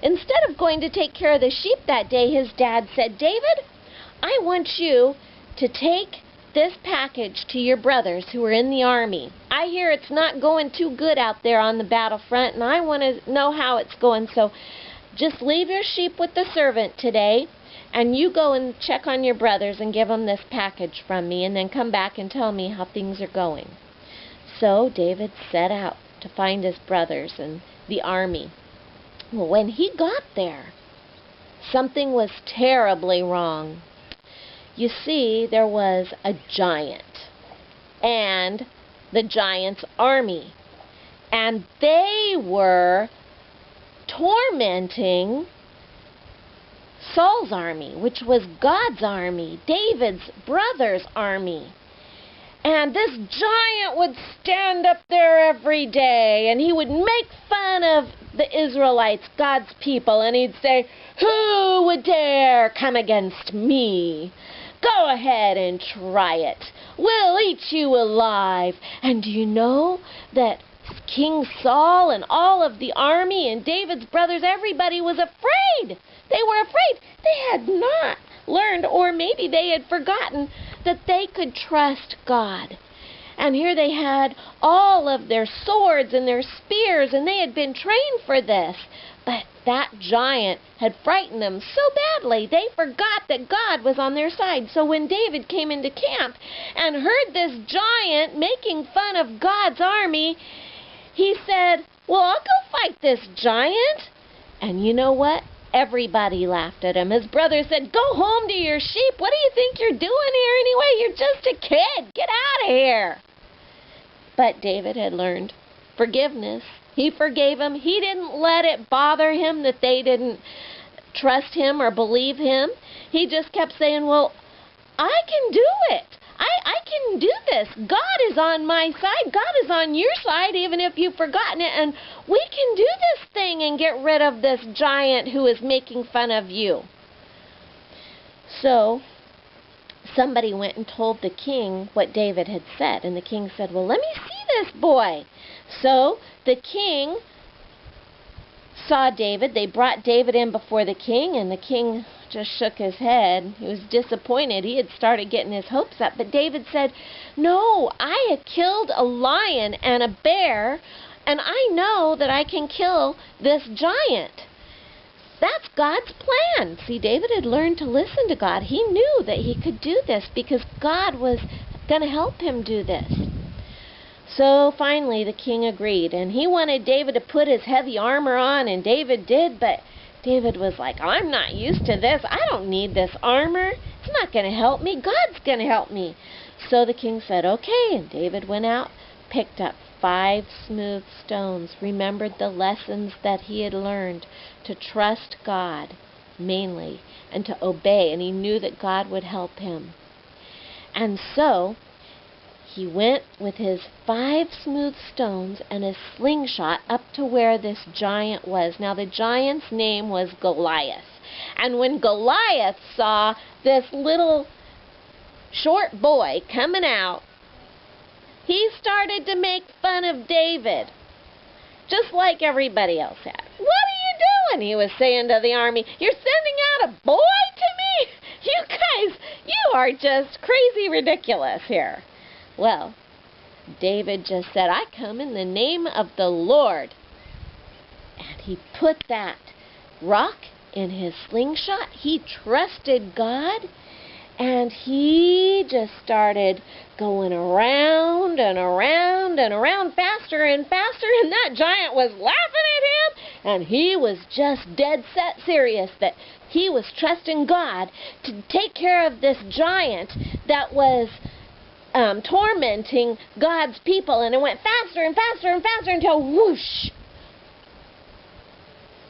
instead of going to take care of the sheep that day, his dad said, David, I want you to take this package to your brothers who are in the army. I hear it's not going too good out there on the battlefront, and I want to know how it's going. So just leave your sheep with the servant today, and you go and check on your brothers and give them this package from me, and then come back and tell me how things are going. So David set out to find his brothers and the army. Well, when he got there, something was terribly wrong. You see, there was a giant and the giant's army, and they were tormenting Saul's army, which was God's army, David's brother's army. And this giant would stand up there every day, and he would make fun of the Israelites, God's people, and he'd say, who would dare come against me? Go ahead and try it. We'll eat you alive. And do you know that King Saul and all of the army and David's brothers, everybody was afraid. They were afraid. They had not learned, or maybe they had forgotten, that they could trust God. And here they had all of their swords and their spears, and they had been trained for this. But that giant had frightened them so badly, they forgot that God was on their side. So when David came into camp and heard this giant making fun of God's army, he said, well, I'll go fight this giant. And you know what? Everybody laughed at him. His brother said, go home to your sheep. What do you think you're doing here anyway? You're just a kid. Get out of here. But David had learned forgiveness. He forgave him. He didn't let it bother him that they didn't trust him or believe him. He just kept saying, well, I can do it. I can do this. God is on my side. God is on your side, even if you've forgotten it. And we can do this thing and get rid of this giant who is making fun of you. So somebody went and told the king what David had said. And the king said, well, let me see this boy. So the king saw David. They brought David in before the king, and the king just shook his head. He was disappointed. He had started getting his hopes up. But David said, no, I had killed a lion and a bear, and I know that I can kill this giant. That's God's plan. See, David had learned to listen to God. He knew that he could do this because God was going to help him do this. So finally the king agreed, and he wanted David to put his heavy armor on, and David did, but David was like, I'm not used to this. I don't need this armor. It's not going to help me. God's going to help me. So the king said, okay, and David went out, picked up 5 smooth stones, remembered the lessons that he had learned, to trust God mainly, and to obey, and he knew that God would help him. And so he went with his 5 smooth stones and a slingshot up to where this giant was. Now the giant's name was Goliath. And when Goliath saw this little short boy coming out, he started to make fun of David, just like everybody else had. What are you doing? He was saying to the army. You're sending out a boy to me? You guys, you are just crazy ridiculous here. Well, David just said, I come in the name of the Lord. And he put that rock in his slingshot. He trusted God. And he just started going around and around and around, faster and faster. And that giant was laughing at him. And he was just dead set serious that he was trusting God to take care of this giant that was tormenting God's people. And it went faster and faster and faster until whoosh.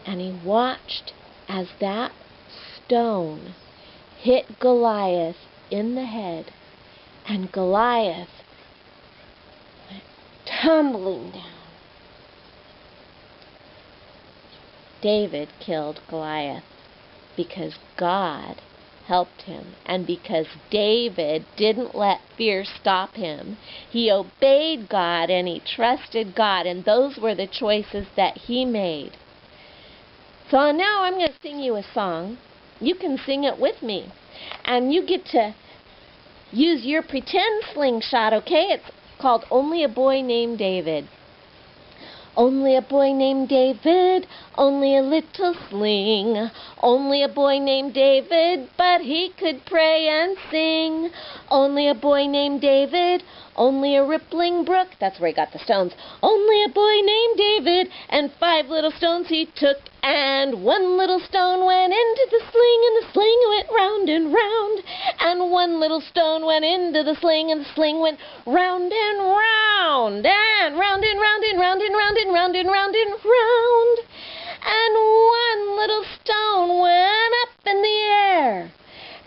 And he watched as that stone hit Goliath in the head, and Goliath went tumbling down. David killed Goliath because God helped him, and because David didn't let fear stop him. He obeyed God and he trusted God, and those were the choices that he made. So now I'm going to sing you a song. You can sing it with me. And you get to use your pretend slingshot, okay? It's called Only a Boy Named David. Only a boy named David, only a little sling. Only a boy named David, but he could pray and sing. Only a boy named David, only a rippling brook. That's where he got the stones. Only a boy named David, and 5 little stones he took, and 1 little stone went into the sling, and the sling went round and round. And 1 little stone went into the sling, and the sling went round and round, and round and round and round and round and round and round and round. And 1 little stone went up in the air,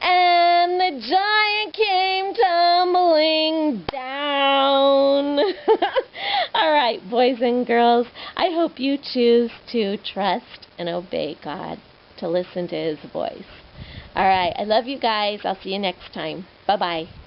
and the giant came tumbling down. All right, boys and girls, I hope you choose to trust and obey God, to listen to His voice. All right, I love you guys. I'll see you next time. Bye-bye.